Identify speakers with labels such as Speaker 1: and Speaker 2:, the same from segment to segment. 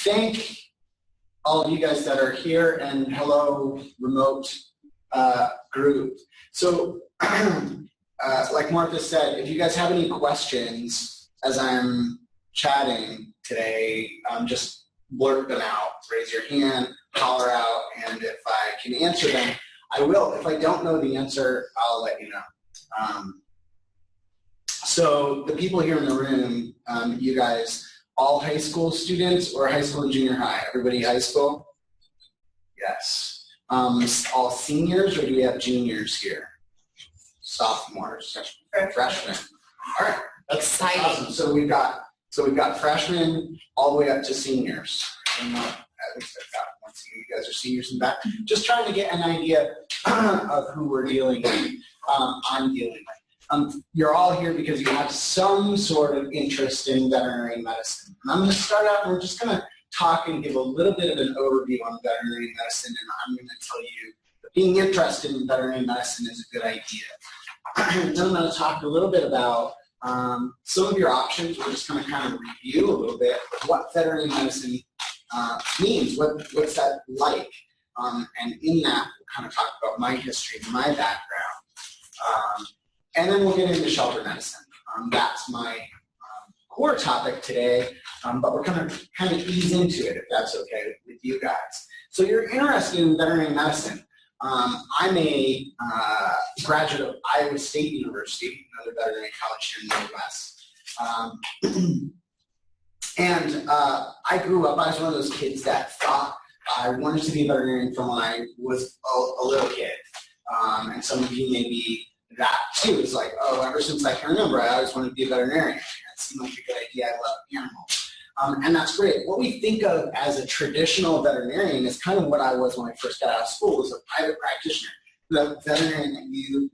Speaker 1: thank all of you guys that are here, and hello, remote group. So, like Martha said, if you guys have any questions as I'm chatting today, just blurt them out. Raise your hand, holler out, and if I can answer them, I will. If I don't know the answer, I'll let you know. So the people here in the room, you guys, all high school students or high school and junior high? Everybody high school? Yes. All seniors, or do we have juniors here? Sophomores, freshmen. All right, that's exciting. Awesome. So we've got freshmen all the way up to seniors. At least I've got one senior. You guys are seniors in the back. Just trying to get an idea of who we're dealing with. I'm dealing with. You're all here because you have some sort of interest in veterinary medicine. And I'm going to start out, and we're just going to talk and give a little bit of an overview on veterinary medicine, and I'm going to tell you that being interested in veterinary medicine is a good idea. Then I'm going to talk a little bit about some of your options. We're just going to kind of review a little bit what veterinary medicine means, what's that like, and in that we'll kind of talk about my history, my background. And then we'll get into shelter medicine. That's my core topic today, but we're going to kind of ease into it if that's okay with you guys. So you're interested in veterinary medicine. I'm a graduate of Iowa State University, another veterinary college here in the Midwest. And I grew up, I was one of those kids that thought I wanted to be a veterinarian from when I was a little kid. And some of you may be that too. It's like, oh, ever since I can remember, I always wanted to be a veterinarian. It seemed like a good idea. I love animals. And that's great. What we think of as a traditional veterinarian is kind of what I was when I first got out of school, was a private practitioner. The veterinarian that you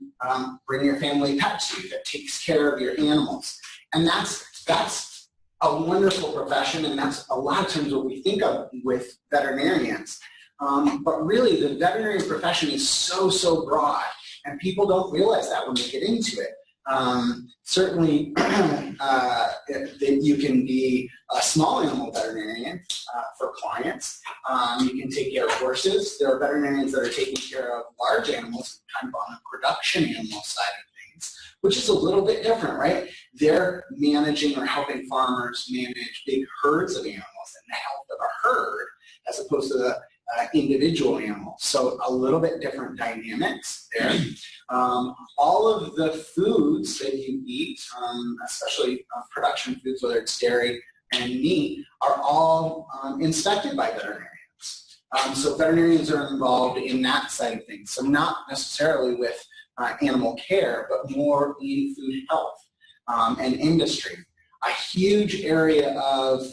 Speaker 1: bring your family pet to, that takes care of your animals. And that's a wonderful profession, and that's a lot of times what we think of with veterinarians. But really, the veterinary profession is so broad. And people don't realize that when they get into it. Certainly, you can be a small animal veterinarian for clients. You can take care of horses. There are veterinarians that are taking care of large animals, kind of on the production animal side of things, which is a little bit different, right? They're managing or helping farmers manage big herds of animals and the health of a herd, as opposed to the individual animals. So a little bit different dynamics there. All of the foods that you eat, especially production foods, whether it's dairy and meat, are all inspected by veterinarians. So veterinarians are involved in that side of things. So not necessarily with animal care, but more in food health and industry. A huge area of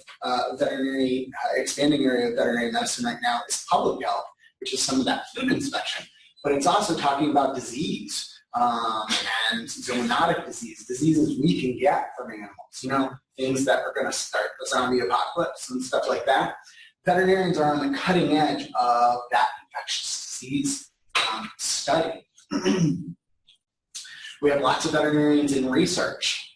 Speaker 1: veterinary, expanding area of veterinary medicine right now is public health, which is some of that food inspection. But it's also talking about disease and zoonotic diseases we can get from animals. You know, things that are going to start the zombie apocalypse and stuff like that. Veterinarians are on the cutting edge of that infectious disease study. We have lots of veterinarians in research.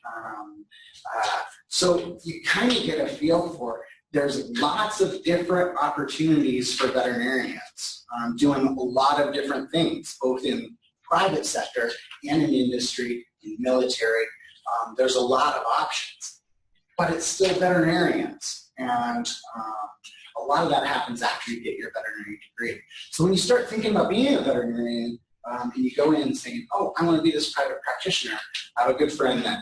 Speaker 1: So you kind of get a feel for it. There's lots of different opportunities for veterinarians doing a lot of different things, both in private sector and in industry, in military. There's a lot of options, but it's still veterinarians. And a lot of that happens after you get your veterinary degree. So when you start thinking about being a veterinarian, and you go in saying, oh, I want to be this private practitioner. I have a good friend that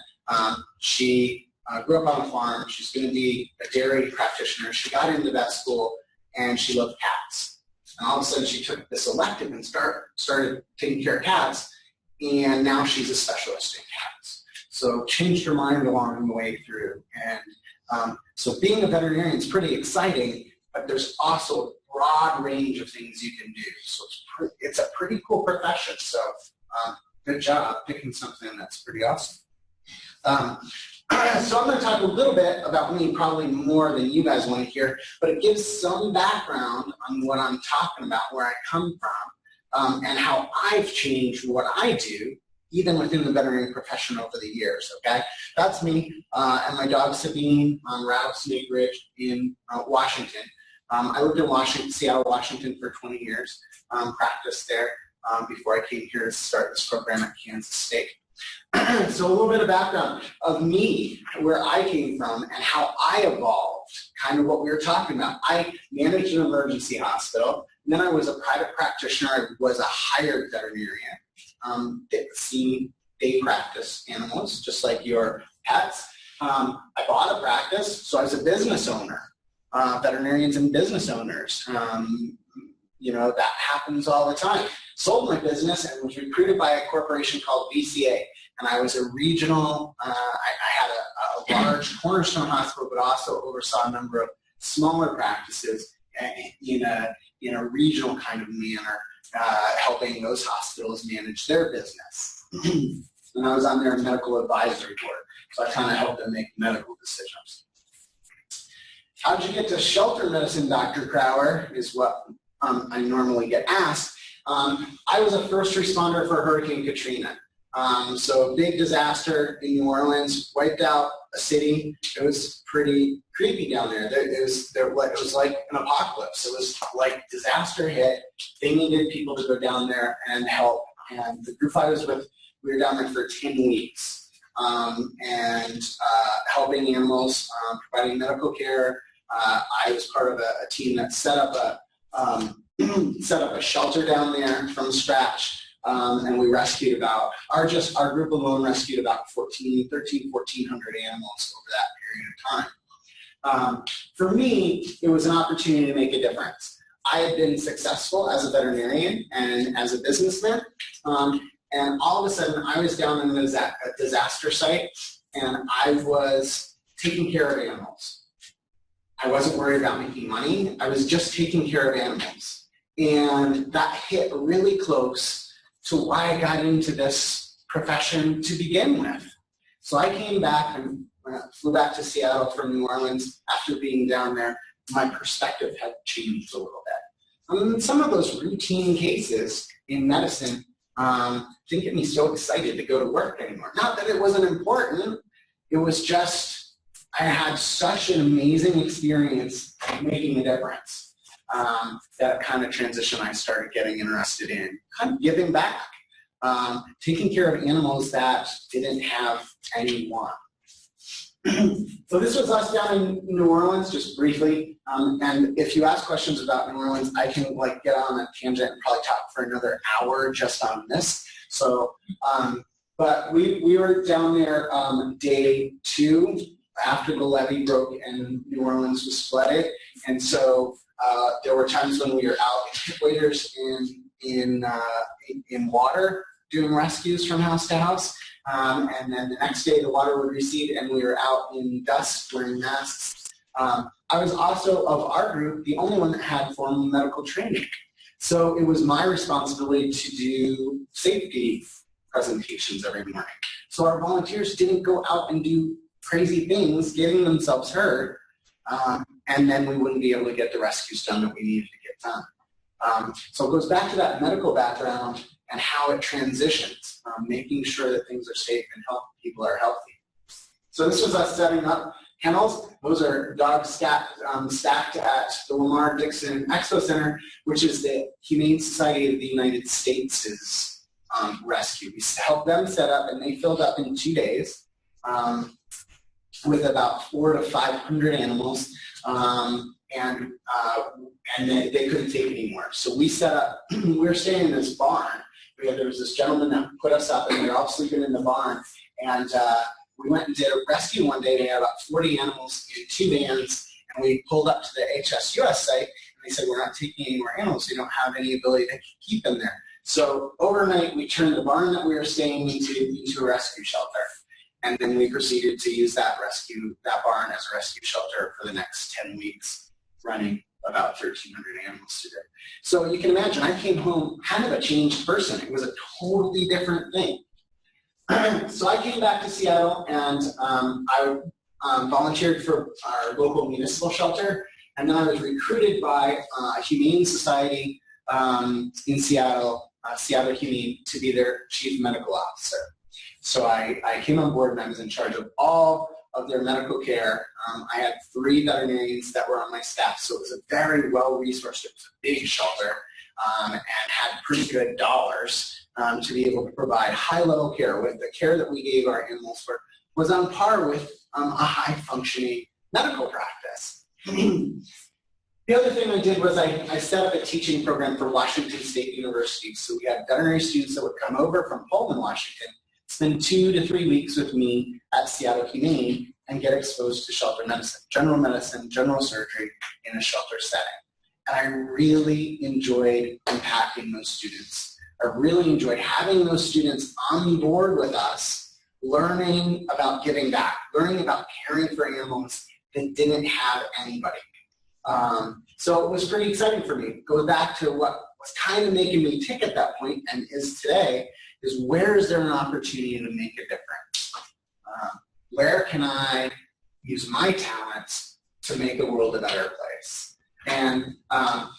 Speaker 1: she grew up on a farm. She's going to be a dairy practitioner. She got into vet school, and she loved cats. And all of a sudden, she took this elective and started taking care of cats, and now she's a specialist in cats. So changed her mind along the way through. And so being a veterinarian is pretty exciting, but there's also a broad range of things you can do. So it's a pretty cool profession. So good job picking something that's pretty awesome. So I'm going to talk a little bit about me, probably more than you guys want to hear, but it gives some background on what I'm talking about, where I come from, and how I've changed what I do even within the veterinary profession over the years, okay? That's me and my dog Sabine on Rattlesnake Ridge in Washington. I lived in Seattle, Washington for 20 years, practiced there before I came here to start this program at Kansas State. So a little bit of background of me, where I came from and how I evolved, kind of what we were talking about. I managed an emergency hospital, and then I was a private practitioner. I was a hired veterinarian. They practice animals, just like your pets. I bought a practice, so I was a business owner. Veterinarians and business owners, that happens all the time. Sold my business and was recruited by a corporation called VCA. And I was a regional, I had a large cornerstone hospital, but also oversaw a number of smaller practices in a regional kind of manner, helping those hospitals manage their business. And I was on their medical advisory board, so I kind of helped them make medical decisions. How did you get to shelter medicine, Dr. Crauer, is what I normally get asked. I was a first responder for Hurricane Katrina. So a big disaster in New Orleans, wiped out a city. It was pretty creepy down there. It was like an apocalypse. It was like disaster hit. They needed people to go down there and help. And the group I was with, we were down there for 10 weeks helping animals, providing medical care. I was part of a team that set up a shelter down there from scratch. And we rescued our group alone rescued about 1,400 animals over that period of time. For me, it was an opportunity to make a difference. I had been successful as a veterinarian and as a businessman, and all of a sudden I was down in a disaster site, and I was taking care of animals. I wasn't worried about making money. I was just taking care of animals. And that hit really close to why I got into this profession to begin with. So I came back and flew back to Seattle from New Orleans after being down there. My perspective had changed a little bit. Some of those routine cases in medicine didn't get me so excited to go to work anymore. Not that it wasn't important, it was just I had such an amazing experience making a difference. That kind of transition I started getting interested in, kind of giving back, taking care of animals that didn't have anyone. So this was us down in New Orleans, just briefly. And if you ask questions about New Orleans, I can get on a tangent and probably talk for another hour just on this. So, but we were down there day 2 after the levee broke and New Orleans was flooded, and so there were times when we were out in waders in water doing rescues from house to house, and then the next day the water would recede and we were out in dust wearing masks. I was also, of our group, the only one that had formal medical training. So it was my responsibility to do safety presentations every morning. So our volunteers didn't go out and do crazy things, getting themselves hurt, and then we wouldn't be able to get the rescues done that we needed to get done. So it goes back to that medical background and how it transitions, making sure that things are safe and people are healthy. So this was us setting up kennels. Those are dogs stacked at the Lamar Dixon Expo Center, which is the Humane Society of the United States' rescue. We helped them set up, and they filled up in 2 days. With about 400 to 500 animals, and they couldn't take anymore. So we set up, we were staying in this barn. There was this gentleman that put us up, and we were all sleeping in the barn. And we went and did a rescue one day. They had about 40 animals in 2 vans, and we pulled up to the HSUS site, and they said, we're not taking any more animals. We don't have any ability to keep them there. So overnight, we turned the barn that we were staying into a rescue shelter. And then we proceeded to use that barn as a rescue shelter for the next 10 weeks, running about 1,300 animals through there. So you can imagine, I came home kind of a changed person. It was a totally different thing. So I came back to Seattle, and I volunteered for our local municipal shelter, and then I was recruited by a Humane Society in Seattle Seattle Humane to be their chief medical officer. So I came on board and I was in charge of all of their medical care. I had 3 veterinarians that were on my staff, so it was a very well-resourced, it was a big shelter, and had pretty good dollars to be able to provide high-level care. With the care that we gave our animals was on par with a high-functioning medical practice. The other thing I did was I set up a teaching program for Washington State University. So we had veterinary students that would come over from Pullman, Washington, spend 2 to 3 weeks with me at Seattle Humane and get exposed to shelter medicine, general surgery in a shelter setting. And I really enjoyed impacting those students. I really enjoyed having those students on board with us, learning about giving back, learning about caring for animals that didn't have anybody. So it was pretty exciting for me. Go back to what was kind of making me tick at that point and is today, is where is there an opportunity to make a difference? Where can I use my talents to make the world a better place? And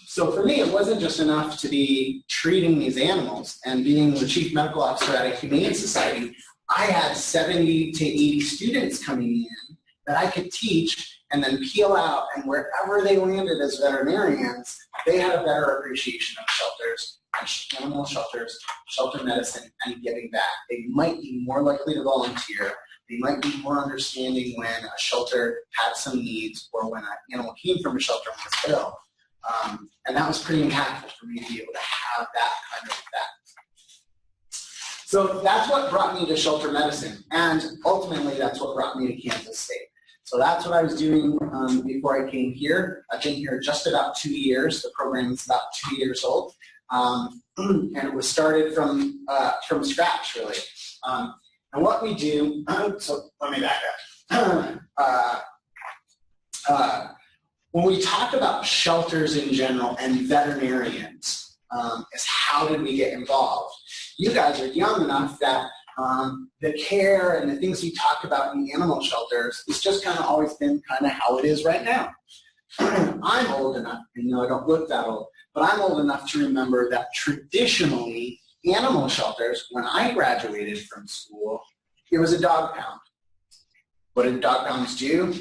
Speaker 1: so for me, it wasn't just enough to be treating these animals and being the chief medical officer at a humane society. I had 70 to 80 students coming in that I could teach and then peel out, and wherever they landed as veterinarians, they had a better appreciation of shelters, animal shelters, shelter medicine, and giving back. They might be more likely to volunteer. They might be more understanding when a shelter had some needs or when an animal came from a shelter and was ill. And that was pretty impactful for me to be able to have that kind of effect. So that's what brought me to shelter medicine, and ultimately that's what brought me to Kansas State. So that's what I was doing before I came here. I've been here just about 2 years. The program is about 2 years old. And it was started from scratch, really. And what we do, so let me back up. When we talk about shelters in general and veterinarians, is how did we get involved? You guys are young enough that the care and the things we talk about in animal shelters has just kind of always been kind of how it is right now. I'm old enough, and I don't look that old, but I'm old enough to remember that traditionally animal shelters, when I graduated from school, it was a dog pound. What did dog pounds do?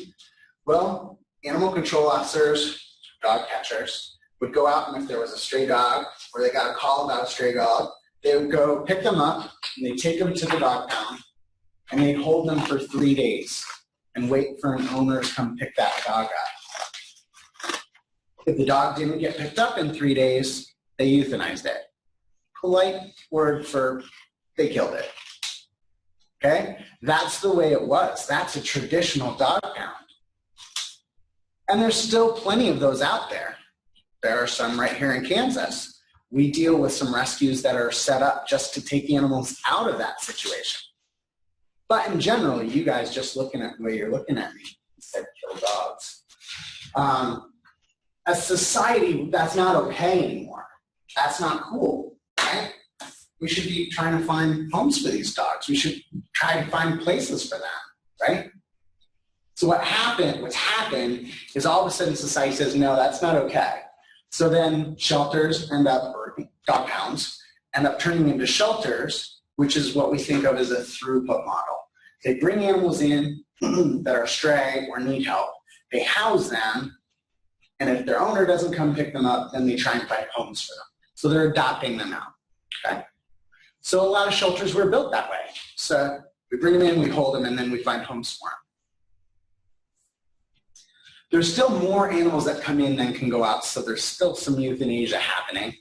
Speaker 1: Well, animal control officers, dog catchers, would go out, and if there was a stray dog or they got a call about a stray dog, they would go pick them up, and they'd take them to the dog pound, and they'd hold them for 3 days and wait for an owner to come pick that dog up. If the dog didn't get picked up in 3 days, they euthanized it. Polite word for they killed it. Okay? That's the way it was. That's a traditional dog pound. And there's still plenty of those out there. There are some right here in Kansas. We deal with some rescues that are set up just to take animals out of that situation. But in general, you guys just looking at the way you're looking at me, said kill dogs. As society, that's not okay anymore. That's not cool, right? We should be trying to find homes for these dogs. We should try to find places for them, right? So what's happened is all of a sudden society says, no, that's not okay. So then shelters end up, or dog pounds, end up turning into shelters, which is what we think of as a throughput model. They bring animals in that are stray or need help. They house them, and if their owner doesn't come pick them up, then they try and find homes for them. So they're adopting them out, okay? So a lot of shelters were built that way. So we bring them in, we hold them, and then we find homes for them. There's still more animals that come in than can go out, so there's still some euthanasia happening.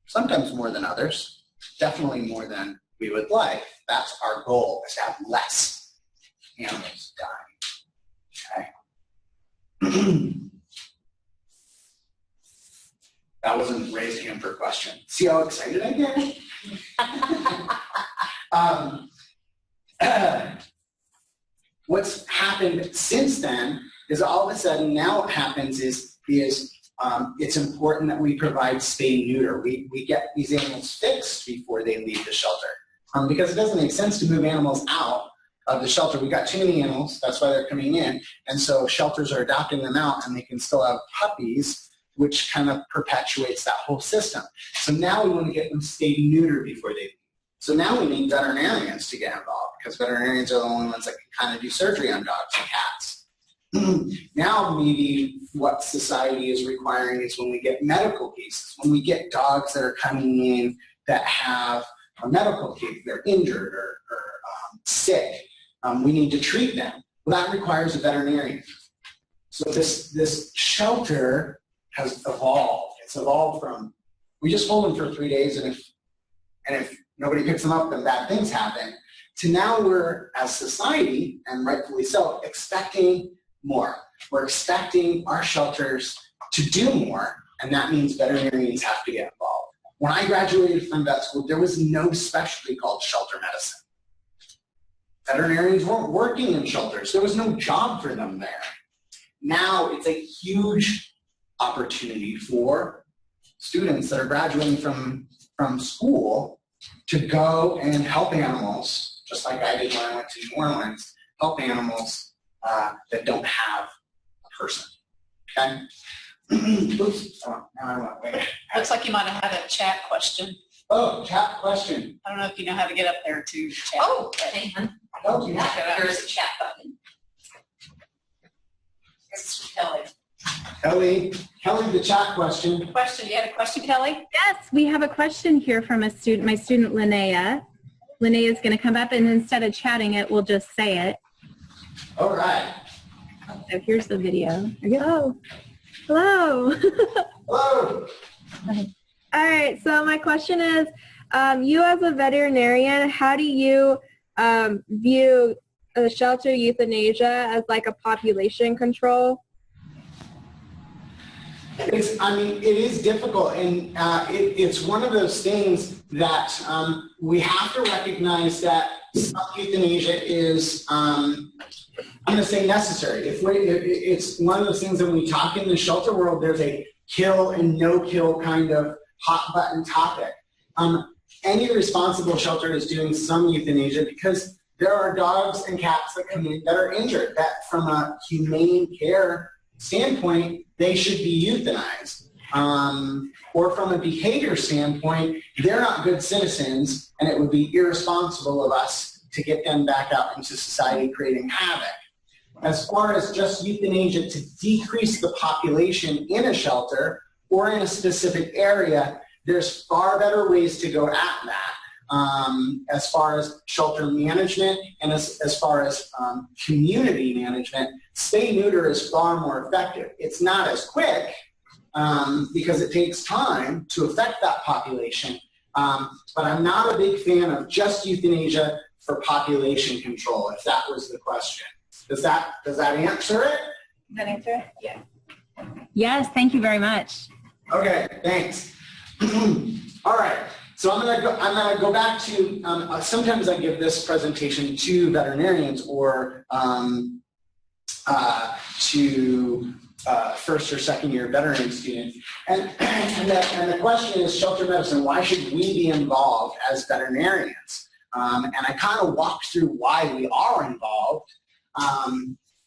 Speaker 1: Sometimes more than others, definitely more than we would like. That's our goal, is to have less animals dying, okay? That wasn't raised hand for a question. See how excited I get? What's happened since then is all of a sudden now what happens is it's important that we provide spay and neuter. We get these animals fixed before they leave the shelter. Because it doesn't make sense to move animals out of the shelter. We got too many animals, that's why they're coming in. And so shelters are adopting them out, and they can still have puppies which kind of perpetuates that whole system. So now we want to get them spayed and neutered before they leave. So now we need veterinarians to get involved, because veterinarians are the only ones that can kind of do surgery on dogs and cats. Now maybe what society is requiring is when we get medical cases, when we get dogs that are coming in that have a medical case, they're injured or sick, we need to treat them. Well, that requires a veterinarian. So this shelter has evolved. It's evolved from, we just hold them for 3 days, and if nobody picks them up, then bad things happen, to now we're, as society, and rightfully so, expecting more. We're expecting our shelters to do more, and that means veterinarians have to get involved. When I graduated from vet school, there was no specialty called shelter medicine. Veterinarians weren't working in shelters. There was no job for them there. Now it's a huge opportunity for students that are graduating from school to go and help animals, just like I did when I went to New Orleans, help animals that don't have a person. Okay? Oops. Oh, now I went way.
Speaker 2: Looks like you might have had a chat question.
Speaker 1: Oh, chat question.
Speaker 2: I don't know if you know how to get up there to chat.
Speaker 3: Oh, hang on.
Speaker 1: Oh, yeah.
Speaker 3: There's a chat button. This is Kelly.
Speaker 1: Kelly, the chat question.
Speaker 2: Question, you had a question, Kelly?
Speaker 4: Yes, we have a question here from a student, my student Linnea. Linnea is going to come up, and instead of chatting it, we'll just say it.
Speaker 1: All right.
Speaker 4: So here's the video. Oh, hello.
Speaker 1: Hello.
Speaker 4: All right, so my question is, you as a veterinarian, how do you view shelter euthanasia as like a population control?
Speaker 1: It is difficult, and it's one of those things that we have to recognize that some euthanasia is, I'm going to say necessary. It's one of those things that when we talk in the shelter world, there's a kill and no kill kind of hot button topic. Any responsible shelter is doing some euthanasia because there are dogs and cats that come in that are injured, that from a humane care standpoint, they should be euthanized. Or from a behavior standpoint, they're not good citizens, and it would be irresponsible of us to get them back out into society creating havoc. As far as just euthanasia to decrease the population in a shelter or in a specific area, there's far better ways to go at that. As far as shelter management and as far as community management, spay-neuter is far more effective. It's not as quick because it takes time to affect that population, but I'm not a big fan of just euthanasia for population control, if that was the question. Does that answer it?
Speaker 4: Does that answer it? Yeah. Yes, thank you very much.
Speaker 1: Okay, thanks. All right. So I'm gonna go back to, sometimes I give this presentation to veterinarians or to first or second year veterinary students. And the question is shelter medicine, why should we be involved as veterinarians? And I kind of walked through why we are involved.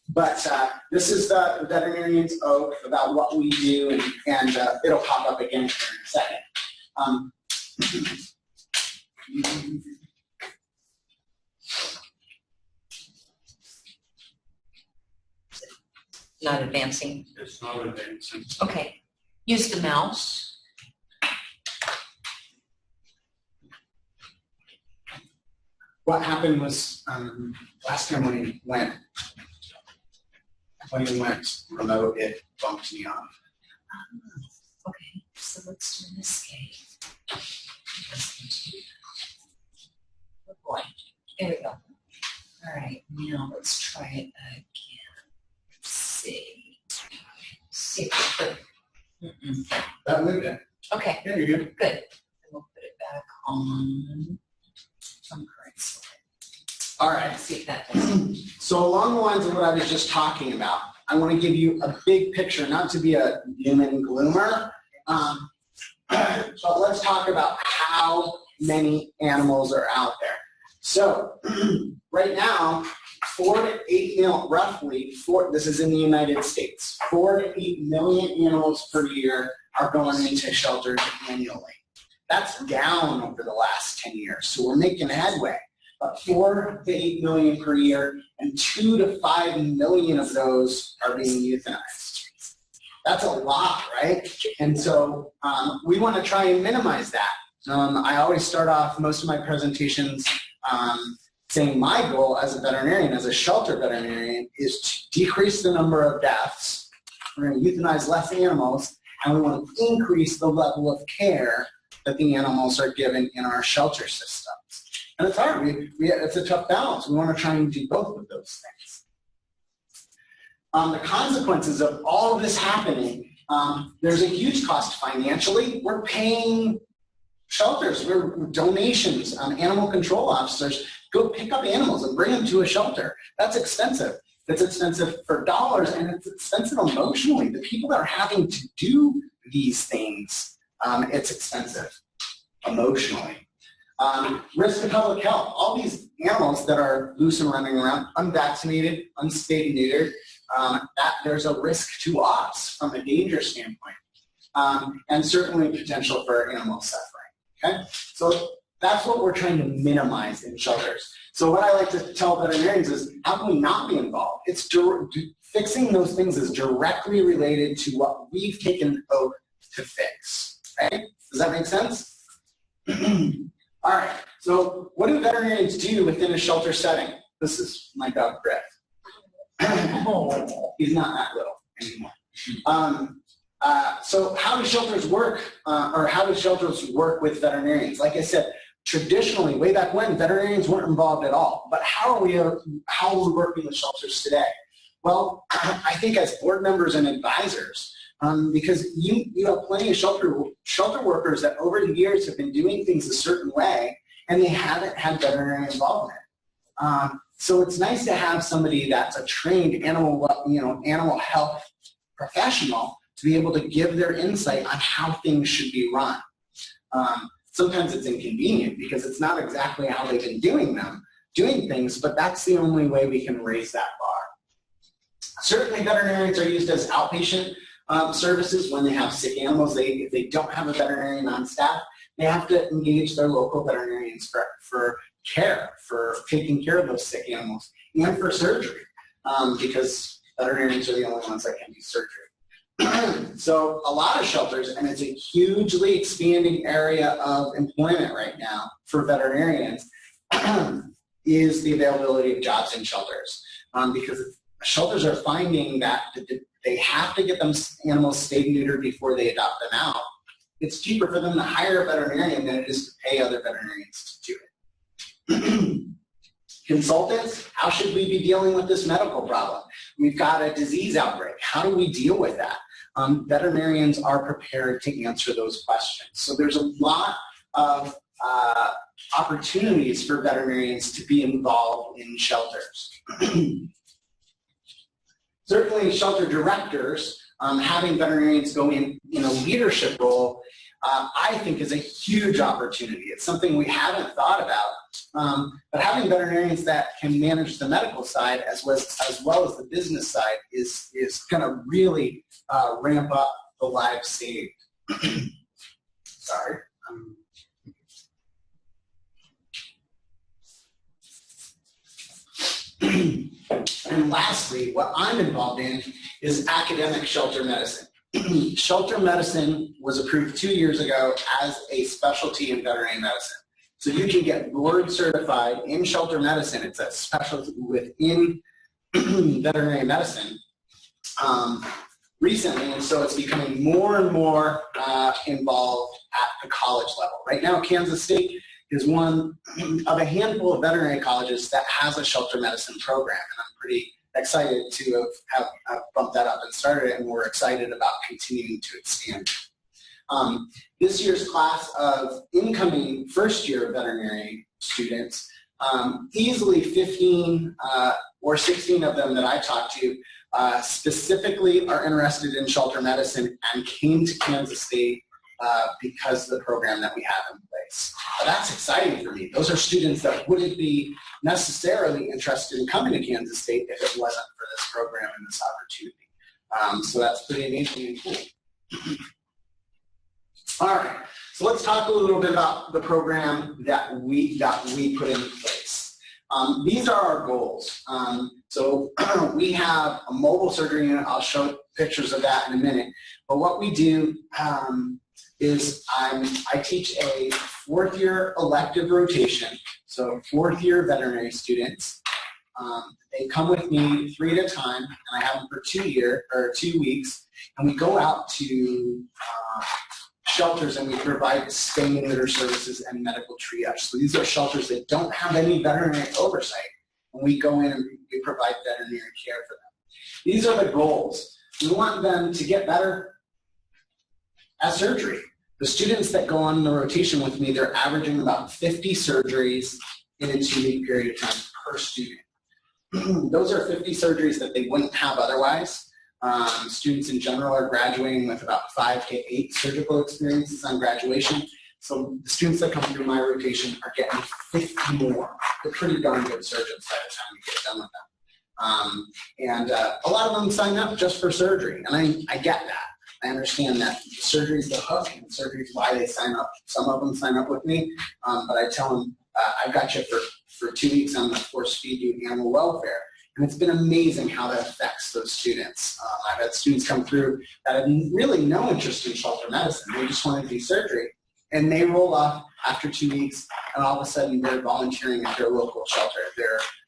Speaker 1: But this is the veterinarian's oath about what we do, and it'll pop up again here in a second.
Speaker 3: Not advancing.
Speaker 1: It's not advancing.
Speaker 3: Okay. Use the mouse.
Speaker 1: What happened was last time when he went remote, it bumped me off.
Speaker 3: Okay, so let's do an escape. Oh boy, there we go. All right, now let's try it again. See if we put.
Speaker 1: That moved it.
Speaker 3: Okay.
Speaker 1: There you go.
Speaker 3: Good. And we'll put it back on some current slide.
Speaker 1: All right.
Speaker 3: Let's see if that does.
Speaker 1: So along the lines of what I was just talking about, I want to give you a big picture, not to be a doom and gloomer, but let's talk about how many animals are out there. So right now, 4 to 8 million, roughly, this is in the United States, 4 to 8 million animals per year are going into shelters annually. That's down over the last 10 years, so we're making headway. But 4 to 8 million per year, and 2 to 5 million of those are being euthanized. That's a lot, right? And so we want to try and minimize that. I always start off most of my presentations saying my goal as a veterinarian, as a shelter veterinarian, is to decrease the number of deaths. We're going to euthanize less animals, and we want to increase the level of care that the animals are given in our shelter systems. And it's hard. It's a tough balance. We want to try and do both of those things. The consequences of all of this happening, there's a huge cost financially. We're paying shelters, we're donations, animal control officers go pick up animals and bring them to a shelter. That's expensive. It's expensive for dollars, and it's expensive emotionally. The people that are having to do these things, it's expensive emotionally. Risk to public health. All these animals that are loose and running around, unvaccinated, unspayed and neutered, there's a risk to us from a danger standpoint, and certainly potential for animal suffering. Okay? So that's what we're trying to minimize in shelters. So what I like to tell veterinarians is, how can we not be involved? It's fixing those things is directly related to what we've taken oath to fix. Right? Does that make sense? All right. So what do veterinarians do within a shelter setting? This is my dog, Griff. He's not that little anymore. So how do shelters work, or how do shelters work with veterinarians? Like I said, traditionally, way back when, veterinarians weren't involved at all. But how are we working with shelters today? Well, I think as board members and advisors, because you have plenty of shelter workers that over the years have been doing things a certain way, and they haven't had veterinary involvement. So it's nice to have somebody that's a trained animal health professional to be able to give their insight on how things should be run. Sometimes it's inconvenient because it's not exactly how they've been doing things, but that's the only way we can raise that bar. Certainly veterinarians are used as outpatient services when they have sick animals. If they don't have a veterinarian on staff, they have to engage their local veterinarians for care, for taking care of those sick animals, and for surgery, because veterinarians are the only ones that can do surgery. So a lot of shelters, and it's a hugely expanding area of employment right now for veterinarians, is the availability of jobs in shelters, because shelters are finding that they have to get them animals spayed and neutered before they adopt them out. It's cheaper for them to hire a veterinarian than it is to pay other veterinarians to do it. Consultants, how should we be dealing with this medical problem? We've got a disease outbreak. How do we deal with that? Veterinarians are prepared to answer those questions. So there's a lot of opportunities for veterinarians to be involved in shelters. Certainly shelter directors, having veterinarians go in a leadership role, I think is a huge opportunity. It's something we haven't thought about. But having veterinarians that can manage the medical side as well as the business side is going to really ramp up the lives saved. Sorry. And lastly, what I'm involved in is academic shelter medicine. Shelter medicine was approved 2 years ago as a specialty in veterinary medicine. So you can get board certified in shelter medicine. It's a specialty within veterinary medicine recently, and so it's becoming more and more involved at the college level. Right now, Kansas State is one of a handful of veterinary colleges that has a shelter medicine program, and I'm pretty excited to have bumped that up and started it, and we're excited about continuing to expand. This year's class of incoming first-year veterinary students, easily 15 or 16 of them that I talked to specifically are interested in shelter medicine and came to Kansas State because of the program that we have in place. place. That's exciting for me. Those are students that wouldn't be necessarily interested in coming to Kansas State if it wasn't for this program and this opportunity. So that's pretty amazing and cool. All right, so let's talk a little bit about the program that we put in place. These are our goals. So we have a mobile surgery unit. I'll show pictures of that in a minute. But what we do is I teach a fourth-year elective rotation. So fourth-year veterinary students. They come with me 3 at a time, and I have them for 2 weeks. And we go out to shelters and we provide spay and neuter services and medical triage. So these are shelters that don't have any veterinary oversight. And we go in and we provide veterinary care for them. These are the goals. We want them to get better at surgery. The students that go on the rotation with me, they're averaging about 50 surgeries in a 2-week period of time per student. Those are 50 surgeries that they wouldn't have otherwise. Students in general are graduating with about 5 to 8 surgical experiences on graduation. So the students that come through my rotation are getting 50 more. They're pretty darn good surgeons by the time we get done with them. A lot of them sign up just for surgery, and I get that. I understand that surgery is the hook, and surgery is why they sign up. Some of them sign up with me, but I tell them, I've got you for 2 weeks. I'm going to force feed you animal welfare. And it's been amazing how that affects those students. I've had students come through that have really no interest in shelter medicine. They just want to do surgery. And they roll off after 2 weeks, and all of a sudden they're volunteering at their local shelter.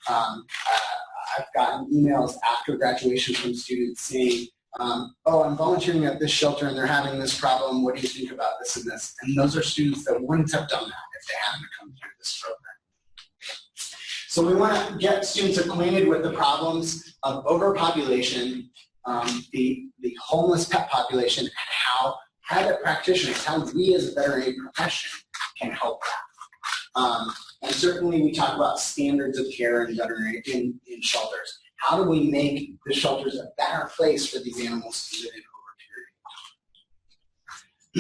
Speaker 1: I've gotten emails after graduation from students saying, oh, I'm volunteering at this shelter and they're having this problem. What do you think about this and this? And those are students that wouldn't have done that if they hadn't come through this program. So we want to get students acquainted with the problems of overpopulation, the homeless pet population, and how private practitioners, how we as a veterinary profession can help that. And certainly we talk about standards of care in veterinary in shelters. How do we make the shelters a better place for these animals to live in over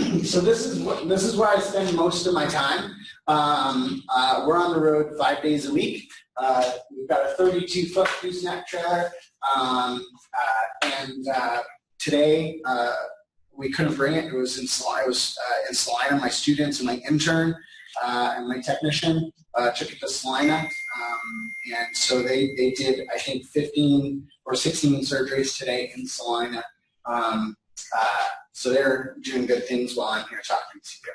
Speaker 1: a period? So this is where I spend most of my time. We're on the road 5 days a week. We've got a 32-foot gooseneck trailer, and today we couldn't bring it. It was in Salina. My students and my intern and my technician took it to Salina, and so they did, I think, 15 or 16 surgeries today in Salina. So they're doing good things while I'm here talking to you.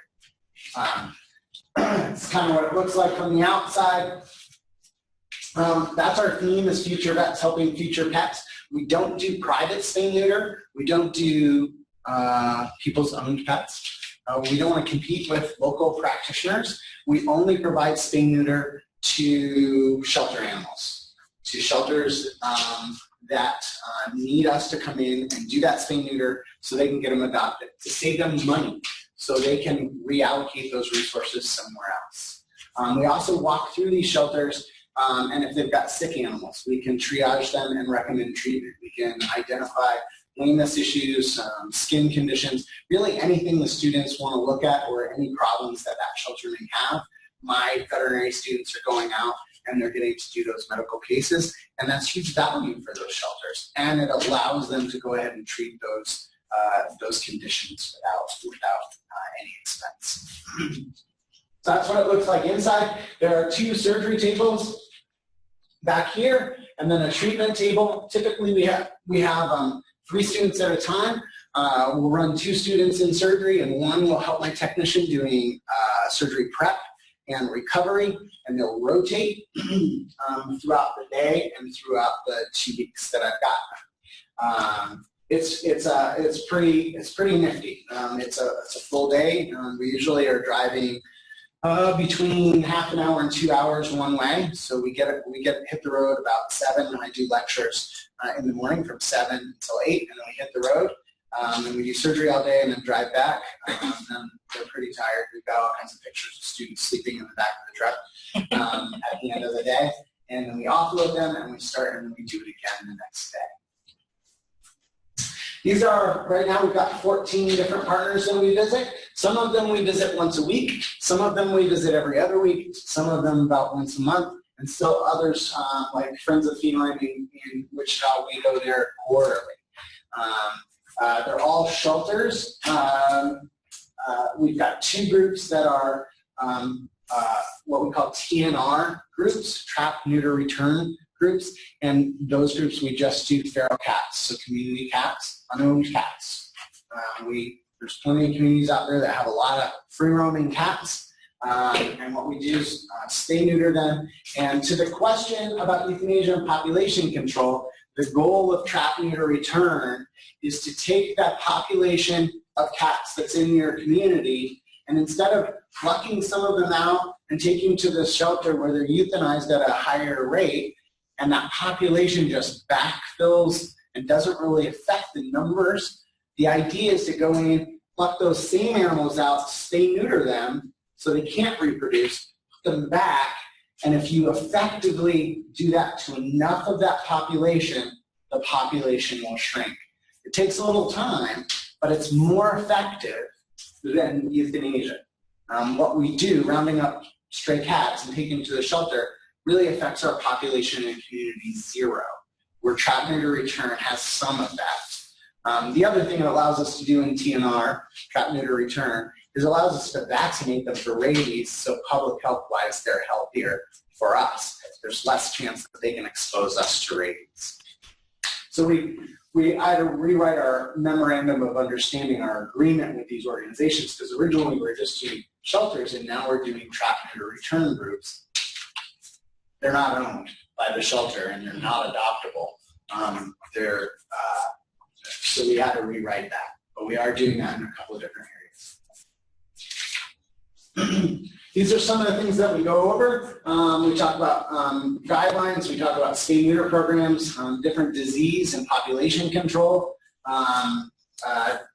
Speaker 1: It's kind of what it looks like from the outside. That's our theme, is future vets helping future pets. We don't do private spay neuter. We don't do people's owned pets. We don't want to compete with local practitioners. We only provide spay neuter to shelter animals, to shelters that need us to come in and do that spay neuter so they can get them adopted, to save them money so they can reallocate those resources somewhere else. We also walk through these shelters, and if they've got sick animals, we can triage them and recommend treatment. We can identify lameness issues, skin conditions, really anything the students want to look at or any problems that shelter may have. My veterinary students are going out and they're getting to do those medical cases, and that's huge value for those shelters. And it allows them to go ahead and treat those conditions without any expense. So that's what it looks like inside. There are 2 surgery tables back here, and then a treatment table. Typically, we have 3 students at a time. We'll run 2 students in surgery, and 1 will help my technician doing surgery prep and recovery, and they'll rotate throughout the day and throughout the 2 weeks that I've got. It's pretty nifty. It's a full day. We usually are driving between half an hour and 2 hours one way. So we hit the road about 7, and I do lectures in the morning from 7 until 8, and then we hit the road. And we do surgery all day and then drive back. And they're pretty tired. We've got all kinds of pictures of students sleeping in the back of the truck at the end of the day. And then we offload them and we start, and then we do it again the next day. These are, right now we've got 14 different partners that we visit. Some of them we visit once a week, some of them we visit every other week, some of them about once a month, and still others, like Friends of Feline in Wichita, we go there quarterly. They're all shelters. We've got 2 groups that are what we call TNR groups, trap, neuter, return groups, and those groups we just do feral cats, so community cats, unowned cats. There's plenty of communities out there that have a lot of free-roaming cats, and what we do is stay neuter them. And to the question about euthanasia and population control, the goal of trap, neuter, return is to take that population of cats that's in your community, and instead of plucking some of them out and taking them to the shelter where they're euthanized at a higher rate, and that population just backfills and doesn't really affect the numbers, the idea is to go in, pluck those same animals out, stay neuter them so they can't reproduce, put them back, and if you effectively do that to enough of that population, the population will shrink. It takes a little time, but it's more effective than euthanasia. What we do, rounding up stray cats and taking them to the shelter, really affects our population and community 0, where trap, neuter, return has some of that. The other thing it allows us to do in TNR, trap, neuter, return, is allows us to vaccinate them for rabies, so public health-wise they're healthier for us. There's less chance that they can expose us to rabies. So we had to rewrite our memorandum of understanding, our agreement with these organizations, because originally we were just doing shelters, and now we're doing trap, neuter, return groups. They're not owned by the shelter, and they're not adoptable. So we had to rewrite that, but we are doing that in a couple of different areas. These are some of the things that we go over. We talk about guidelines, we talk about stay neuter programs, different disease and population control,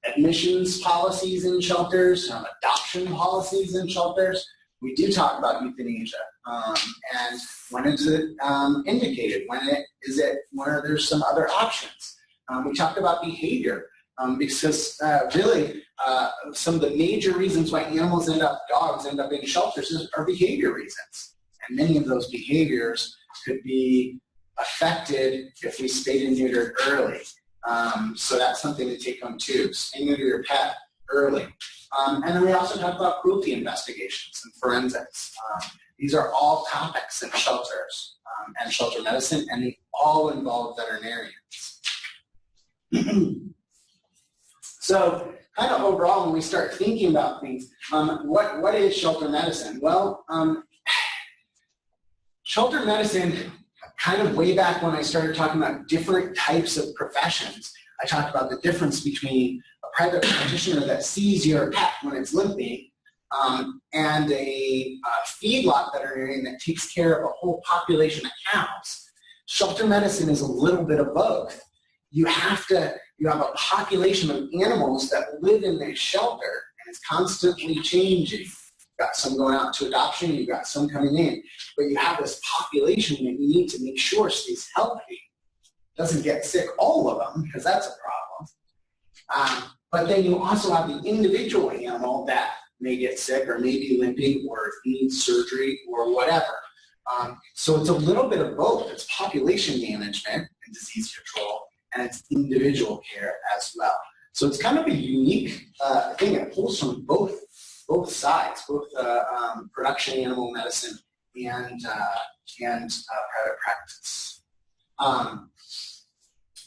Speaker 1: admissions policies in shelters, adoption policies in shelters. We do talk about euthanasia, and when is it indicated? When are there some other options? We talked about behavior, because really some of the major reasons why dogs end up in shelters are behavior reasons. And many of those behaviors could be affected if we spayed and neutered early. So that's something to take home too. Spay and neuter your pet early. And then we also talk about cruelty investigations and forensics. These are all topics in shelters and shelter medicine, and they all involve veterinarians. So kind of overall, when we start thinking about things, what is shelter medicine? Well, shelter medicine, kind of way back when I started talking about different types of professions, I talked about the difference between a private practitioner that sees your pet when it's limping and a feedlot veterinarian that takes care of a whole population of cows. Shelter medicine is a little bit of both. You have a population of animals that live in this shelter, and it's constantly changing. You've got some going out to adoption, you've got some coming in, but you have this population that you need to make sure stays healthy, doesn't get sick, all of them, because that's a problem. But then you also have the individual animal that may get sick or may be limping or needs surgery or whatever. So it's a little bit of both. It's population management and disease control, and it's individual care as well. So it's kind of a unique thing. It pulls from both sides, both production animal medicine and private practice.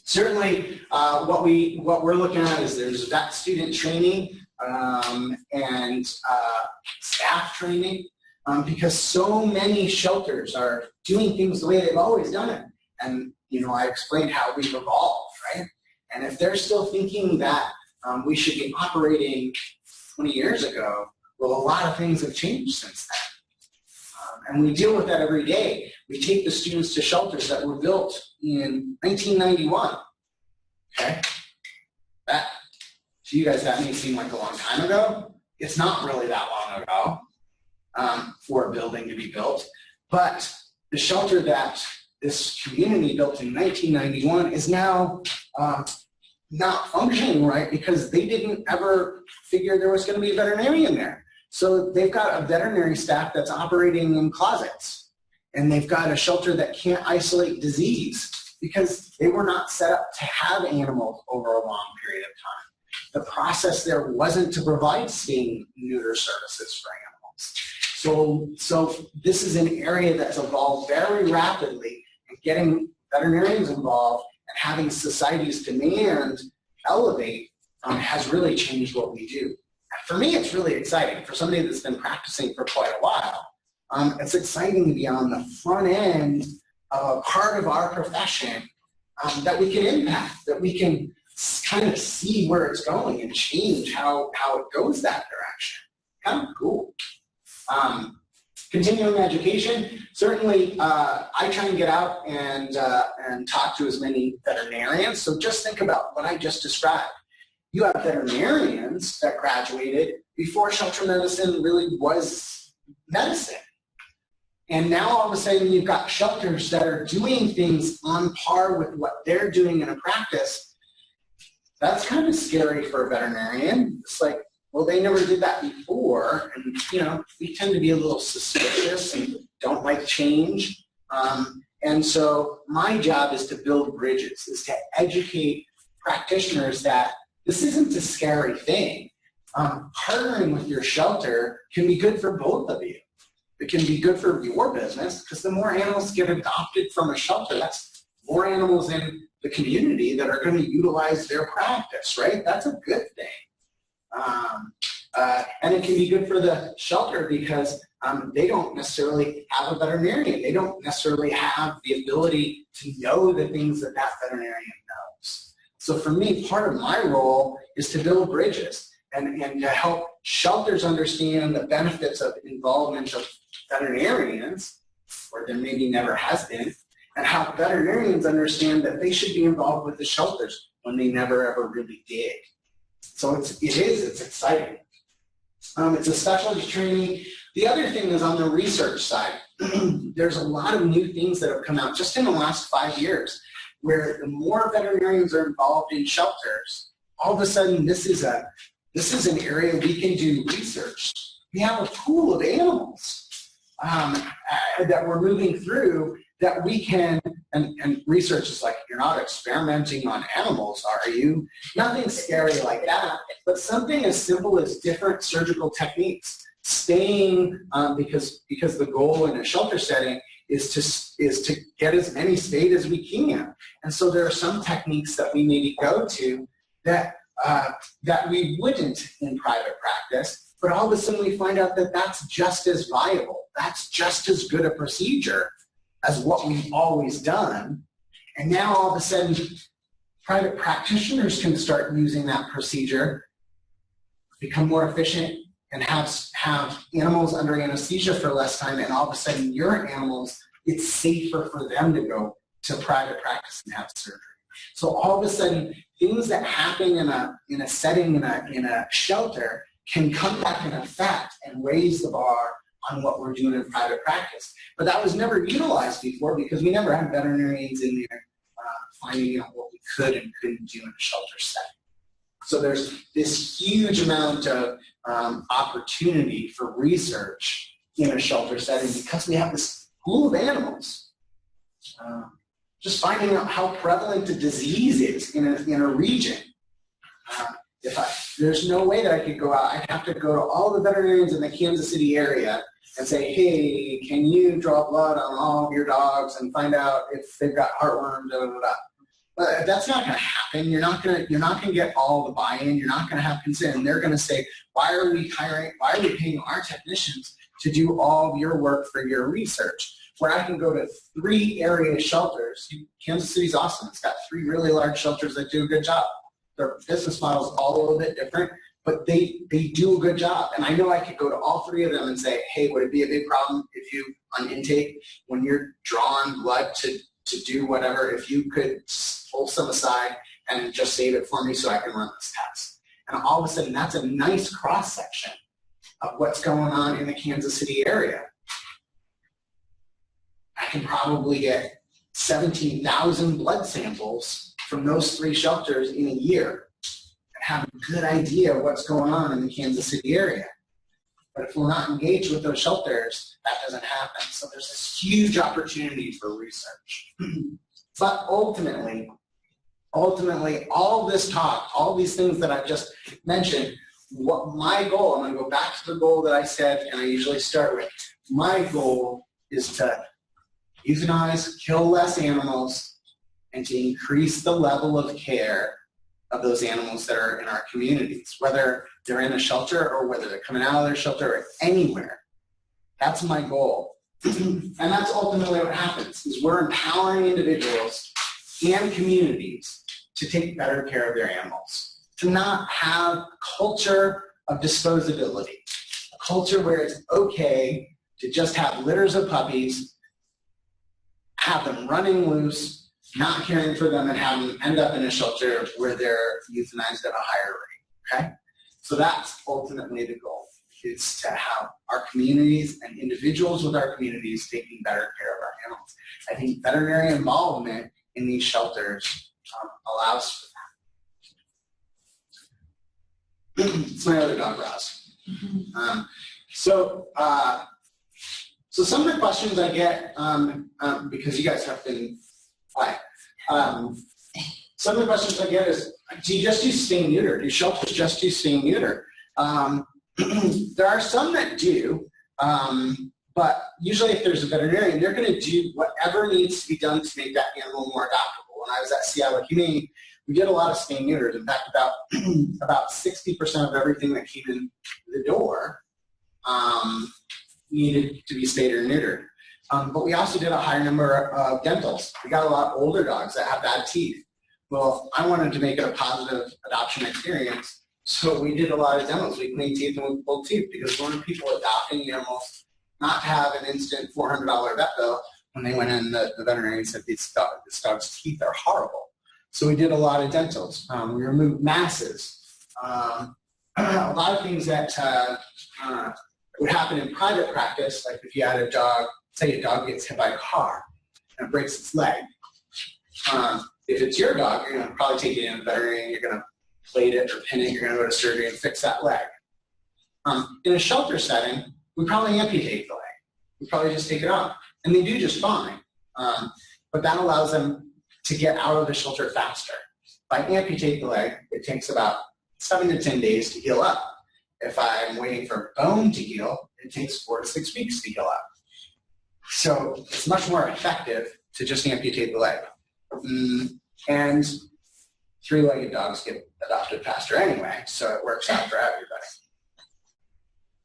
Speaker 1: Certainly, what we're looking at is there's vet student training and staff training, because so many shelters are doing things the way they've always done it. And I explained how we've evolved, right? And if they're still thinking that we should be operating 20 years ago, well, a lot of things have changed since then. And we deal with that every day. We take the students to shelters that were built in 1991. Okay? That, to you guys, that may seem like a long time ago. It's not really that long ago for a building to be built. But the shelter that this community built in 1991 is now not functioning right because they didn't ever figure there was going to be a veterinarian there. So they've got a veterinary staff that's operating in closets, and they've got a shelter that can't isolate disease because they were not set up to have animals over a long period of time. The process there wasn't to provide spay neuter services for animals. So this is an area that's evolved very rapidly, and getting veterinarians involved and having society's demand elevate has really changed what we do. For me, it's really exciting. For somebody that's been practicing for quite a while, it's exciting to be on the front end of a part of our profession that we can impact, that we can kind of see where it's going and change how it goes that direction. Kind of cool. Continuing education, certainly I try and get out and talk to as many veterinarians. So just think about what I just described. You have veterinarians that graduated before shelter medicine really was medicine. And now all of a sudden you've got shelters that are doing things on par with what they're doing in a practice. That's kind of scary for a veterinarian. It's like, well, they never did that before, and we tend to be a little suspicious and don't like change. And so my job is to build bridges, is to educate practitioners that this isn't a scary thing. Partnering with your shelter can be good for both of you. It can be good for your business because the more animals get adopted from a shelter, that's more animals in the community that are going to utilize their practice, right? That's a good thing. And it can be good for the shelter because they don't necessarily have a veterinarian. They don't necessarily have the ability to know the things that that veterinarian knows. So for me, part of my role is to build bridges and to help shelters understand the benefits of involvement of veterinarians, or there maybe never has been, and how veterinarians understand that they should be involved with the shelters when they never ever really did. So it's exciting. It's a specialty training. The other thing is on the research side. There's a lot of new things that have come out just in the last 5 years, where the more veterinarians are involved in shelters, all of a sudden this is an area we can do research. We have a pool of animals that we're moving through that we can, and research is like, you're not experimenting on animals, are you? Nothing scary like that, but something as simple as different surgical techniques. Staying, because the goal in a shelter setting is to get as many spayed as we can. And so there are some techniques that we maybe go to that we wouldn't in private practice, but all of a sudden we find out that that's just as viable. That's just as good a procedure as what we've always done. And now all of a sudden, private practitioners can start using that procedure, become more efficient, and have animals under anesthesia for less time, and all of a sudden your animals, it's safer for them to go to private practice and have surgery. So all of a sudden, things that happen in a setting, in a shelter, can come back in effect and raise the bar on what we're doing in private practice. But that was never utilized before because we never had veterinarians in there finding out what we could and couldn't do in a shelter setting. So there's this huge amount of opportunity for research in a shelter setting because we have this pool of animals. Just finding out how prevalent the disease is in a region. There's no way that I could go out. I'd have to go to all the veterinarians in the Kansas City area and say, hey, can you draw blood on all of your dogs and find out if they've got heartworm, da, da, da, da. But that's not going to happen. You're not going to get all the buy-in. You're not going to have consent. And they're going to say, why are we paying our technicians to do all of your work for your research? Where I can go to 3 area shelters. Kansas City's awesome. It's got 3 really large shelters that do a good job. Their business model is all a little bit different, but they do a good job. And I know I could go to all 3 of them and say, hey, would it be a big problem if you, on intake, when you're drawing blood to do whatever, if you could pull some aside and just save it for me so I can run this test. And all of a sudden, that's a nice cross-section of what's going on in the Kansas City area. I can probably get 17,000 blood samples from those 3 shelters in a year and have a good idea of what's going on in the Kansas City area. But if we're not engaged with those shelters, that doesn't happen. So there's this huge opportunity for research. But ultimately, all this talk, all these things that I've just mentioned, what my goal, I'm going to go back to the goal that I said, and I usually start with, my goal is to euthanize, kill less animals, and to increase the level of care of those animals that are in our communities, whether they're in a shelter or whether they're coming out of their shelter or anywhere. That's my goal. And that's ultimately what happens, is we're empowering individuals and communities to take better care of their animals, to not have a culture of disposability, a culture where it's okay to just have litters of puppies, have them running loose, not caring for them, and have them end up in a shelter where they're euthanized at a higher rate, okay? So that's ultimately the goal, is to have our communities and individuals with our communities taking better care of our animals. I think veterinary involvement in these shelters allows for that. It's my other dog, Roz. So some of the questions I get, because you guys have been quiet, some of the questions I get is, do you just do spay and neuter? Do shelters just do spay and neuter? There are some that do, but usually if there's a veterinarian, they're going to do whatever needs to be done to make that animal more adoptable. When I was at Seattle Humane, we did a lot of spay and neuters. In fact, about 60% of everything that came in the door needed to be spayed or neutered. But we also did a higher number of dentals. We got a lot of older dogs that have bad teeth. Well, I wanted to make it a positive adoption experience, so we did a lot of dentals. We cleaned teeth and we pulled teeth, because we wanted people adopting animals not to have an instant $400 vet bill when they went in. The veterinarian said this dog's teeth are horrible. So we did a lot of dentals. We removed masses. A lot of things that would happen in private practice, like if you had a dog, say a dog gets hit by a car and it breaks its leg. If it's your dog, you're going to probably take it in a veterinarian, you're going to plate it or pin it, you're going to go to surgery and fix that leg. In a shelter setting, we probably amputate the leg. We probably just take it off. And they do just fine. But that allows them to get out of the shelter faster. If I amputate the leg, it takes about 7 to 10 days to heal up. If I'm waiting for bone to heal, it takes 4 to 6 weeks to heal up. So it's much more effective to just amputate the leg. And 3-legged dogs get adopted faster anyway, so it works out for everybody.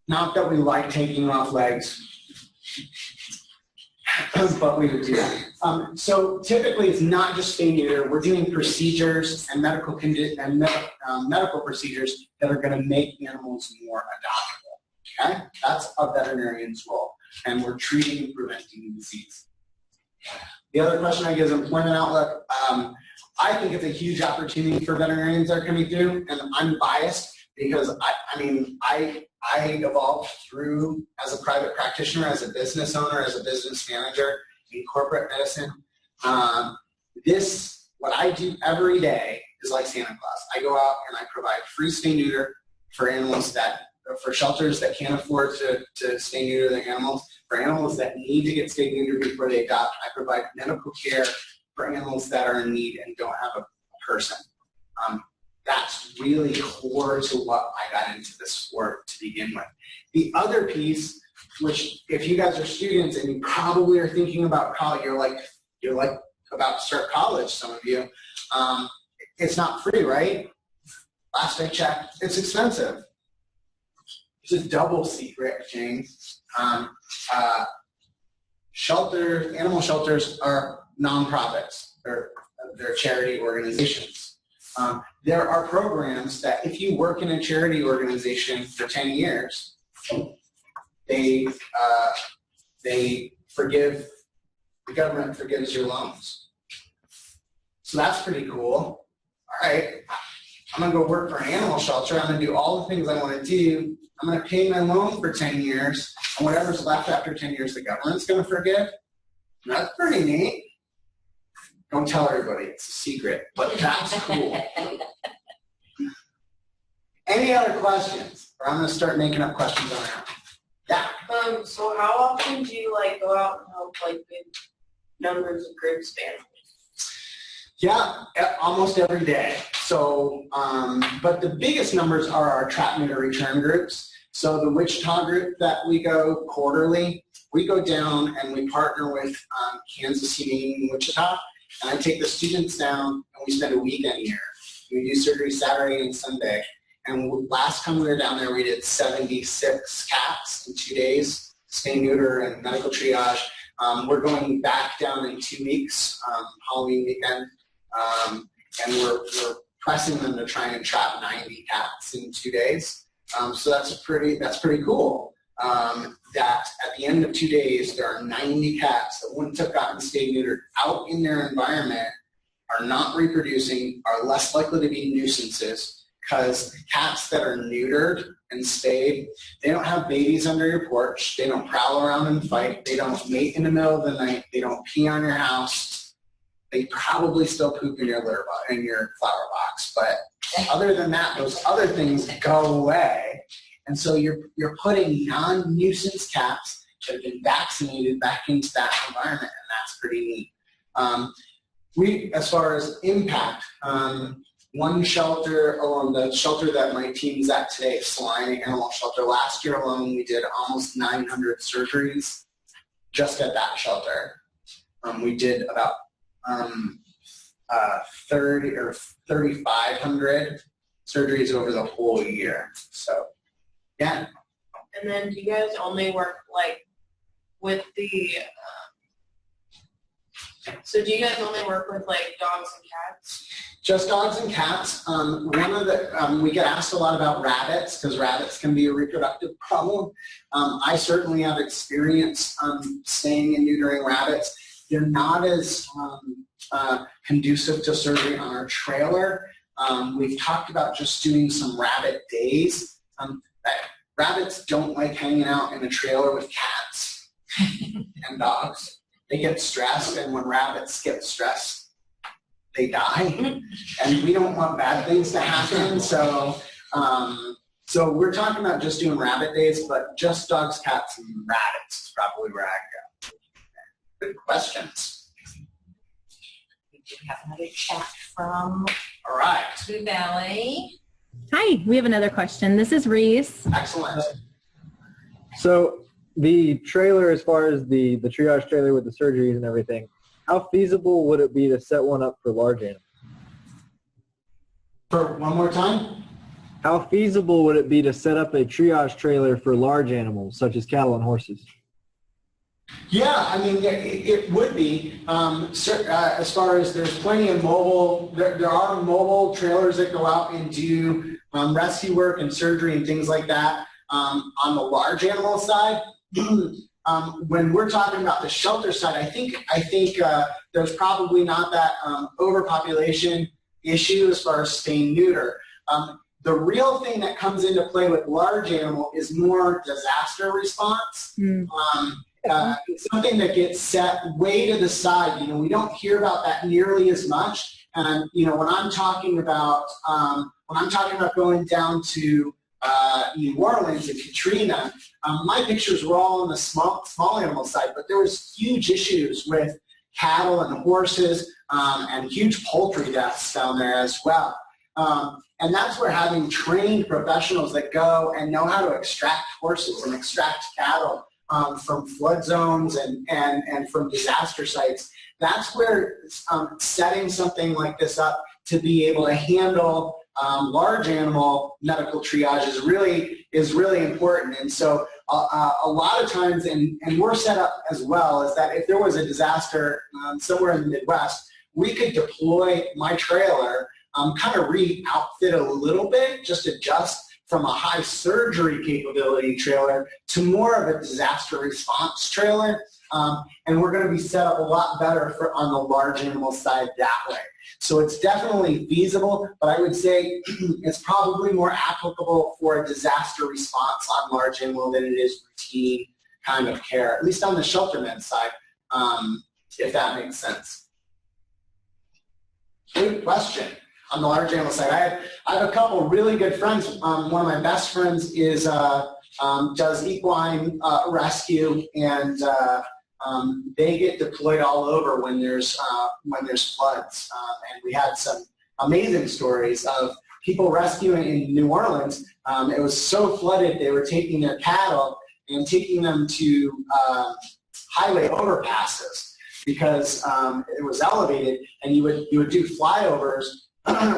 Speaker 1: Not that we like taking off legs, but we would do that. So typically it's not just spay neuter. We're doing procedures and medical procedures that are going to make animals more adoptable. Okay? That's a veterinarian's role. And we're treating and preventing disease. The other question I get is employment outlook. I think it's a huge opportunity for veterinarians that are coming through, and I'm biased because I evolved through as a private practitioner, as a business owner, as a business manager in corporate medicine. What I do every day is like Santa Claus. I go out and I provide free spay neuter for animals for shelters that can't afford to spay neuter their animals. For animals that need to get spay neutered before they adopt, I provide medical care for animals that are in need and don't have a person. That's really core to what I got into this sport to begin with. The other piece, which if you guys are students and you probably are thinking about college, you're like about to start college, some of you, it's not free, right? Last I checked, it's expensive. It's a double secret, James. Animal shelters are nonprofits. They're charity organizations. There are programs that if you work in a charity organization for 10 years, the government forgives your loans. So that's pretty cool. All right, I'm going to go work for an animal shelter. I'm going to do all the things I want to do. I'm going to pay my loan for 10 years, and whatever's left after 10 years, the government's going to forgive. That's pretty neat. Don't tell everybody, it's a secret, but that's cool. Any other questions? Or I'm going to start making up questions on our own. Yeah.
Speaker 5: So how often do you like go out and help like big numbers of groups of animals?
Speaker 1: Yeah, almost every day. So, but the biggest numbers are our trap, neuter, return groups. So the Wichita group that we go quarterly, we go down and we partner with Kansas City and Wichita, and I take the students down and we spend a weekend here. We do surgery Saturday and Sunday. And last time we were down there, we did 76 cats in 2 days, spay, neuter, and medical triage. We're going back down in 2 weeks, Halloween weekend, and we're pressing them to try and trap 90 cats in 2 days. So that's pretty cool. That at the end of 2 days, there are 90 cats that wouldn't have gotten spayed, neutered out in their environment, are not reproducing, are less likely to be nuisances. Because cats that are neutered and spayed, they don't have babies under your porch, they don't prowl around and fight, they don't mate in the middle of the night, they don't pee on your house, they probably still poop in your litter box, in your flower box. But other than that, those other things go away. And so you're putting non-nuisance cats that have been vaccinated back into that environment, and that's pretty neat. As far as impact, one shelter alone, the shelter that my team's at today, Salina Animal Shelter, last year alone we did almost 900 surgeries just at that shelter. We did about 30 or 3,500 surgeries over the whole year. So, yeah.
Speaker 5: And then do you guys only work like with the, so do you guys only work with like dogs and cats?
Speaker 1: Just dogs and cats. We get asked a lot about rabbits because rabbits can be a reproductive problem. I certainly have experience staying and neutering rabbits. They're not as conducive to surgery on our trailer. We've talked about just doing some rabbit days. Rabbits don't like hanging out in a trailer with cats and dogs. They get stressed, and when rabbits get stressed, they die, and we don't want bad things to happen. So, so we're talking about just doing rabbit days, but just dogs, cats, and rabbits is probably where I go. Good questions.
Speaker 3: We do have another chat from
Speaker 1: All right.
Speaker 3: Blue Valley.
Speaker 4: Hi, we have another question. This is Reese.
Speaker 1: Excellent.
Speaker 6: So the trailer, as far as the triage trailer with the surgeries and everything, how feasible would it be to set one up for large animals?
Speaker 1: For one more time?
Speaker 6: How feasible would it be to set up a triage trailer for large animals, such as cattle and horses?
Speaker 1: Yeah, I mean, it would be. As far as there's plenty of mobile, there are mobile trailers that go out and do rescue work and surgery and things like that on the large animal side. When we're talking about the shelter side, I think there's probably not that overpopulation issue as far as spay neuter. The real thing that comes into play with large animal is more disaster response. It's something that gets set way to the side. You know, we don't hear about that nearly as much. And you know, when I'm talking about going down to New Orleans and Katrina, my pictures were all on the small animal side, but there was huge issues with cattle and horses and huge poultry deaths down there as well. And that's where having trained professionals that go and know how to extract horses and extract cattle from flood zones and from disaster sites, that's where setting something like this up to be able to handle large animal medical triage is really important. And so a lot of times, and we're set up as well, is that if there was a disaster somewhere in the Midwest, we could deploy my trailer, kind of re-outfit a little bit, just adjust from a high surgery capability trailer to more of a disaster response trailer. And we're going to be set up a lot better on the large animal side that way. So it's definitely feasible, but I would say it's probably more applicable for a disaster response on large animal than it is routine kind of care, at least on the shelter med side, if that makes sense. Good question. On the large animal side, I have a couple really good friends. One of my best friends is does equine rescue, and they get deployed all over when there's floods. And we had some amazing stories of people rescuing in New Orleans. It was so flooded, they were taking their cattle and taking them to highway overpasses because it was elevated, and you would do flyovers,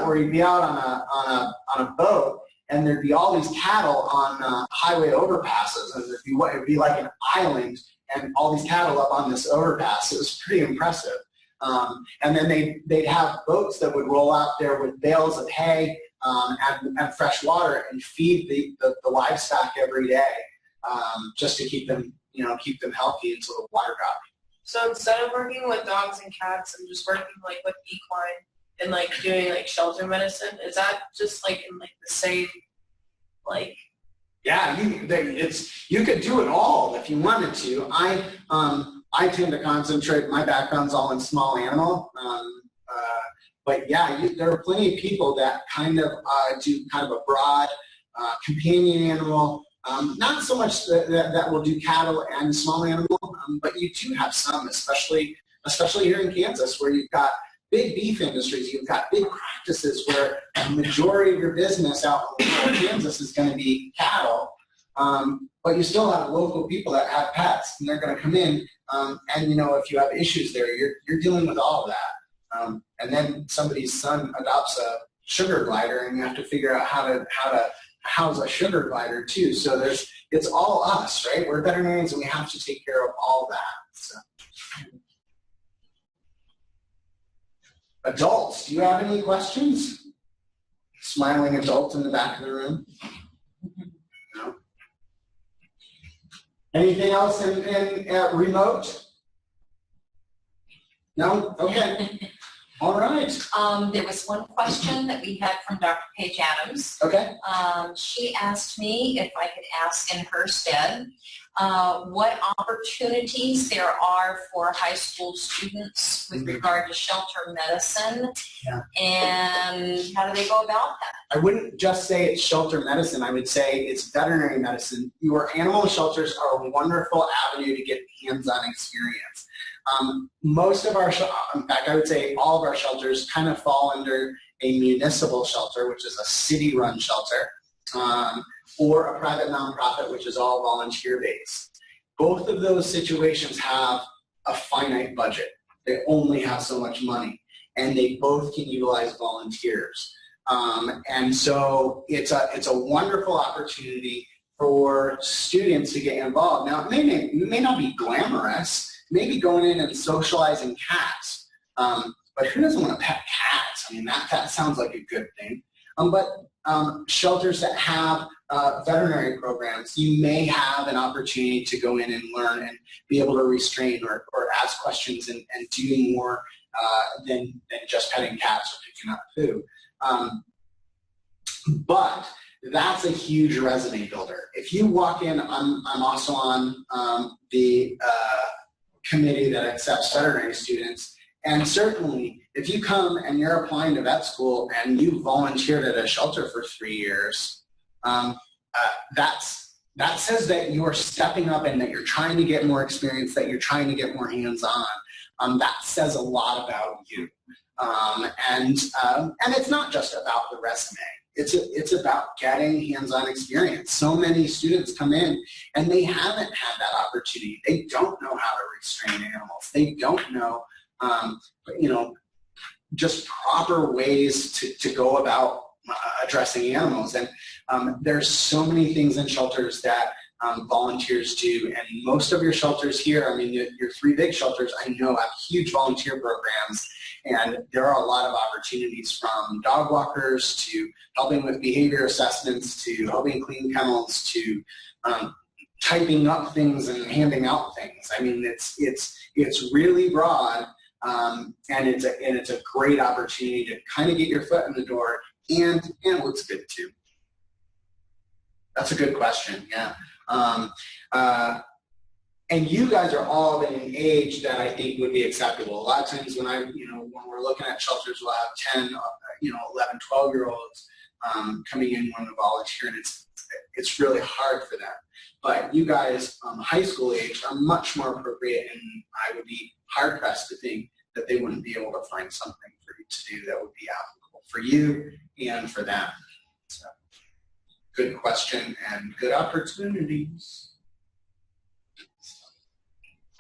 Speaker 1: or you'd be out on a boat, and there'd be all these cattle on highway overpasses, and it'd be like an island, and all these cattle up on this overpass. It was pretty impressive. And then they'd have boats that would roll out there with bales of hay and fresh water and feed the livestock every day, just to keep them healthy until the water got.
Speaker 5: So instead of working with dogs and cats, I'm just working like with equine and like doing like shelter medicine. Is that just like in like the same like?
Speaker 1: Yeah, you could do it all if you wanted to. I tend to concentrate. My background's all in small animal, but yeah, there are plenty of people that kind of do kind of a broad companion animal. Not so much that will do cattle and small animal, but you do have some, especially here in Kansas, where you've got big beef industries, you've got big practices where the majority of your business out in Kansas is going to be cattle, but you still have local people that have pets, and they're going to come in, and if you have issues there, you're dealing with all of that, and then somebody's son adopts a sugar glider, and you have to figure out how to house a sugar glider too. So it's all us, right? We're veterinarians, and we have to take care of all that. So. Adults, do you have any questions? Smiling adult in the back of the room? No? Anything else in remote? No? Okay. All right.
Speaker 3: There was one question that we had from Dr. Paige Adams.
Speaker 1: Okay.
Speaker 3: She asked me if I could ask in her stead what opportunities there are for high school students with regard to shelter medicine, and how do they go about that?
Speaker 1: I wouldn't just say it's shelter medicine. I would say it's veterinary medicine. Your animal shelters are a wonderful avenue to get hands-on experience. Most of our, in fact, I would say all of our shelters kind of fall under a municipal shelter, which is a city-run shelter, or a private nonprofit, which is all volunteer-based. Both of those situations have a finite budget. They only have so much money, and they both can utilize volunteers. And so it's a wonderful opportunity for students to get involved. Now, it may not be glamorous, maybe going in and socializing cats, but who doesn't want to pet cats? I mean, that sounds like a good thing. But shelters that have veterinary programs, you may have an opportunity to go in and learn and be able to restrain or ask questions and do more than just petting cats or picking up food. But that's a huge resume builder. If you walk in, I'm also on the committee that accepts veterinary students, and certainly if you come and you're applying to vet school and you volunteered at a shelter for 3 years, that says that you're stepping up and that you're trying to get more experience, that you're trying to get more hands-on. That says a lot about you. And it's not just about the resume. It's about getting hands-on experience. So many students come in and they haven't had that opportunity. They don't know how to restrain animals. They don't know, just proper ways to go about addressing animals. And there's so many things in shelters that volunteers do. And most of your shelters here, I mean, your 3 big shelters, I know have huge volunteer programs. And there are a lot of opportunities, from dog walkers to helping with behavior assessments to helping clean kennels to typing up things and handing out things. I mean, it's really broad, and it's a great opportunity to kind of get your foot in the door, and it looks good too. That's a good question. Yeah. And you guys are all at an age that I think would be acceptable. A lot of times when when we're looking at shelters, we'll have 10, 11, 12-year-olds coming in wanting to volunteer, and it's really hard for them. But you guys, high school age, are much more appropriate, and I would be hard-pressed to think that they wouldn't be able to find something for you to do that would be applicable for you and for them. So, good question and good opportunities.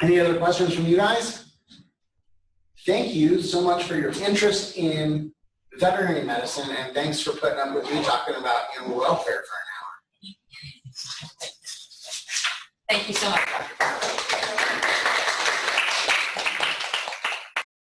Speaker 1: Any other questions from you guys? Thank you so much for your interest in veterinary medicine, and thanks for putting up with me talking about animal welfare for an hour.
Speaker 3: Thank you so much, Dr.